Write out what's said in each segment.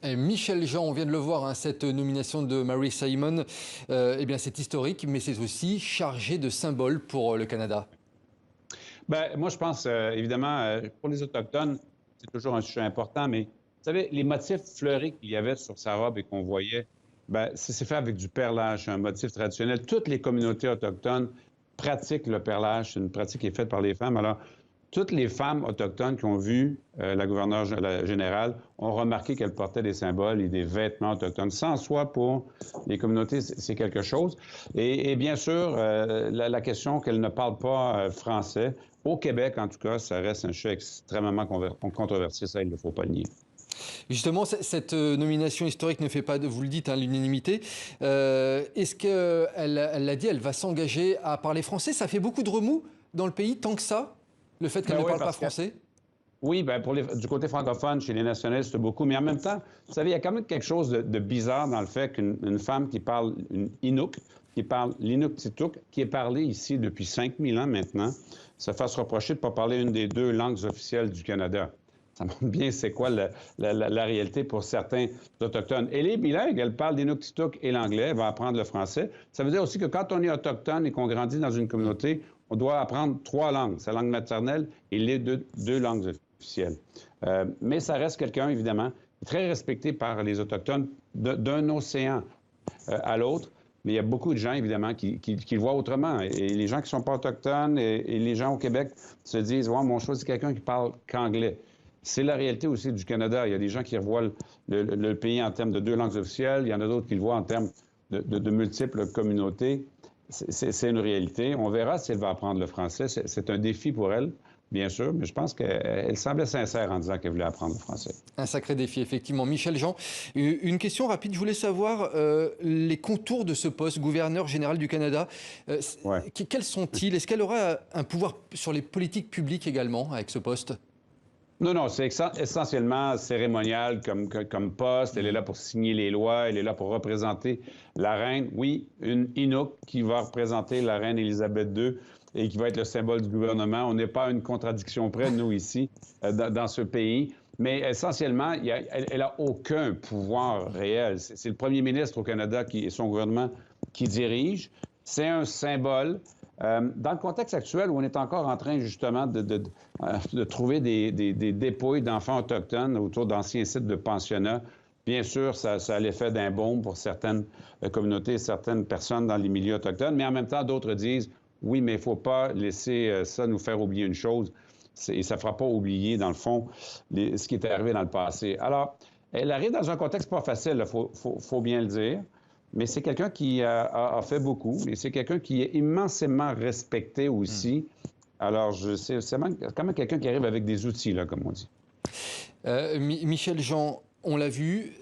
Et Michel Jean, on vient de le voir, hein, cette nomination de Mary Simon, eh bien c'est historique, mais c'est aussi chargé de symboles pour le Canada. Ben, moi, je pense, évidemment, pour les Autochtones, c'est toujours un sujet important, mais vous savez, les motifs fleuris qu'il y avait sur sa robe et qu'on voyait, ben, c'est fait avec du perlage, un motif traditionnel. Toutes les communautés autochtones pratiquent le perlage. C'est une pratique qui est faite par les femmes. Alors, toutes les femmes autochtones qui ont vu la gouverneure générale ont remarqué qu'elle portait des symboles et des vêtements autochtones. Ça, en soi, pour les communautés, c'est quelque chose. Et bien sûr, la question qu'elle ne parle pas français, au Québec, en tout cas, ça reste un sujet extrêmement controversé. Ça, il ne faut pas le nier. Justement, cette nomination historique ne fait pas, vous le dites, hein, l'unanimité. Est-ce qu'elle l'a dit, elle va s'engager à parler français? Ça fait beaucoup de remous dans le pays, tant que ça, le fait qu'elle Ben ne oui, parle pas parce que français? oui, ben du côté francophone, chez les nationalistes, beaucoup. Mais en même temps, vous savez, il y a quand même quelque chose de bizarre dans le fait qu'une femme qui parle une Inuk, qui parle l'Inuktitut, qui est parlée ici depuis 5000 ans maintenant, se fasse reprocher de ne pas parler une des deux langues officielles du Canada. Ça montre bien c'est quoi la réalité pour certains Autochtones. Elle est bilingue, elle parle l'Inuktitut et l'anglais, elle va apprendre le français. Ça veut dire aussi que quand on est autochtone et qu'on grandit dans une communauté, on doit apprendre 3 langues, sa langue maternelle et les deux langues officielles. Mais ça reste quelqu'un, évidemment, très respecté par les Autochtones d'un océan à l'autre. Mais il y a beaucoup de gens, évidemment, qui le voient autrement. Et les gens qui ne sont pas autochtones et les gens au Québec se disent « Ouais, mon choix, c'est quelqu'un qui parle qu'anglais ». C'est la réalité aussi du Canada. Il y a des gens qui revoient le pays en termes de 2 langues officielles. Il y en a d'autres qui le voient en termes de multiples communautés. C'est une réalité. On verra si elle va apprendre le français. C'est un défi pour elle, bien sûr, mais je pense qu'elle semblait sincère en disant qu'elle voulait apprendre le français. Un sacré défi, effectivement. Michel Jean, une question rapide. Je voulais savoir les contours de ce poste, gouverneur général du Canada. Ouais. Quels sont-ils? Est-ce qu'elle aura un pouvoir sur les politiques publiques également avec ce poste? Non, non, c'est essentiellement cérémonial comme poste. Elle est là pour signer les lois, elle est là pour représenter la reine. Oui, une Inuk qui va représenter la reine Élisabeth II et qui va être le symbole du gouvernement. On n'est pas à une contradiction près, nous, ici, dans ce pays. Mais essentiellement, elle n'a aucun pouvoir réel. C'est le premier ministre au Canada et son gouvernement qui dirige. C'est un symbole. Dans le contexte actuel où on est encore en train justement de trouver des dépouilles d'enfants autochtones autour d'anciens sites de pensionnats, bien sûr, ça a l'effet d'un baume pour certaines communautés, certaines personnes dans les milieux autochtones, mais en même temps, d'autres disent, oui, mais il ne faut pas laisser ça nous faire oublier une chose, et ça ne fera pas oublier, dans le fond, ce qui est arrivé dans le passé. Alors, elle arrive dans un contexte pas facile, il faut bien le dire. Mais c'est quelqu'un qui a fait beaucoup et c'est quelqu'un qui est immensément respecté aussi. Alors, c'est quand même quelqu'un qui arrive avec des outils, là, comme on dit. Michel Jean, on l'a vu,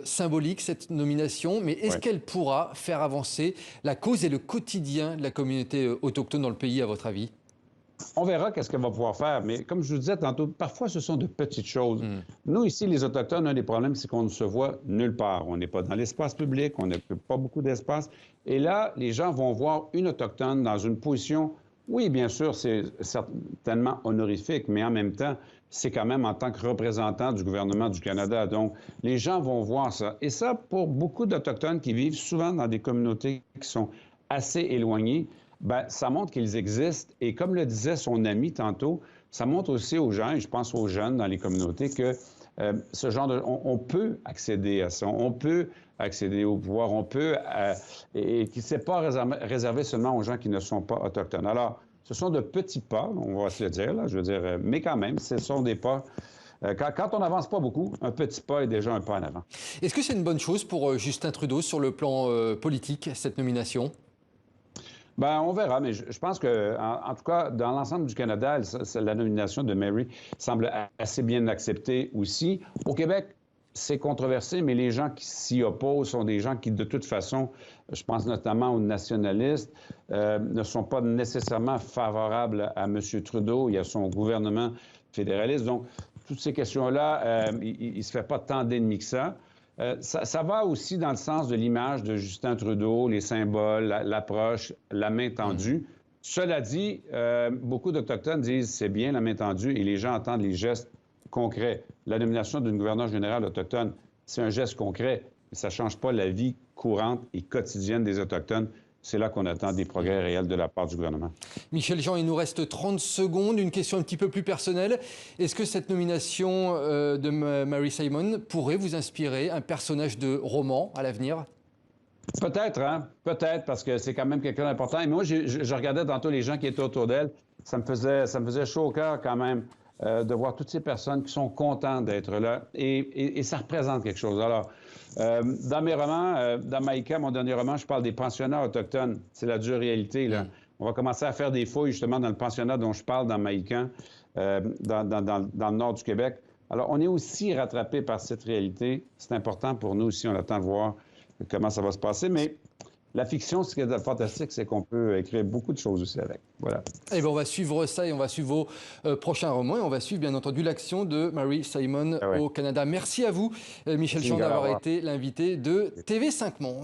symbolique cette nomination, mais est-ce Ouais. qu'elle pourra faire avancer la cause et le quotidien de la communauté autochtone dans le pays, à votre avis? On verra qu'est-ce qu'elle va pouvoir faire, mais comme je vous disais tantôt, parfois ce sont de petites choses. Nous, ici, les Autochtones, un des problèmes, c'est qu'on ne se voit nulle part. On n'est pas dans l'espace public, on n'a pas beaucoup d'espace. Et là, les gens vont voir une Autochtone dans une position, oui, bien sûr, c'est certainement honorifique, mais en même temps, c'est quand même en tant que représentant du gouvernement du Canada. Donc, les gens vont voir ça. Et ça, pour beaucoup d'Autochtones qui vivent souvent dans des communautés qui sont assez éloignées, ben, ça montre qu'ils existent. Et comme le disait son ami tantôt, ça montre aussi aux gens, et je pense aux jeunes dans les communautés, que ce genre de... On peut accéder à ça, on peut accéder au pouvoir, on peut... et que ce n'est pas réservé seulement aux gens qui ne sont pas autochtones. Alors, ce sont de petits pas, on va se le dire, là, je veux dire, mais quand même, ce sont des pas... Quand on n'avance pas beaucoup, un petit pas est déjà un pas en avant. Est-ce que c'est une bonne chose pour Justin Trudeau sur le plan politique, cette nomination? Ben, on verra, mais je pense que, en tout cas, dans l'ensemble du Canada, la nomination de Mary semble assez bien acceptée aussi. Au Québec, c'est controversé, mais les gens qui s'y opposent sont des gens qui, de toute façon, je pense notamment aux nationalistes, ne sont pas nécessairement favorables à M. Trudeau et à son gouvernement fédéraliste. Donc, toutes ces questions-là, il ne se fait pas tant d'ennemis que ça. Ça va aussi dans le sens de l'image de Justin Trudeau, les symboles, l'approche, la main tendue. Cela dit, beaucoup d'Autochtones disent c'est bien la main tendue et les gens entendent les gestes concrets. La nomination d'une gouverneure générale autochtone, c'est un geste concret. Mais ça ne change pas la vie courante et quotidienne des Autochtones. C'est là qu'on attend des progrès réels de la part du gouvernement. Michel Jean, il nous reste 30 secondes. Une question un petit peu plus personnelle. Est-ce que cette nomination de Mary Simon pourrait vous inspirer un personnage de roman à l'avenir? Peut-être, hein? Peut-être, parce que c'est quand même quelqu'un d'important. Et moi, je regardais tantôt les gens qui étaient autour d'elle. Ça me faisait chaud au cœur quand même de voir toutes ces personnes qui sont contentes d'être là. Et ça représente quelque chose. Alors, dans mes romans, dans Maïka, mon dernier roman, je parle des pensionnats autochtones. C'est la dure réalité, là. On va commencer à faire des fouilles, justement, dans le pensionnat dont je parle dans Maïka, dans le nord du Québec. Alors, on est aussi rattrapé par cette réalité. C'est important pour nous aussi. On attend de voir comment ça va se passer. Mais la fiction, ce qui est fantastique, c'est qu'on peut écrire beaucoup de choses aussi avec. Voilà. Et bien, on va suivre ça et on va suivre vos prochains romans et on va suivre, bien entendu, l'action de Mary Simon au Canada. Merci à vous, Michel Jean, d'avoir été l'invité de TV5 Monde.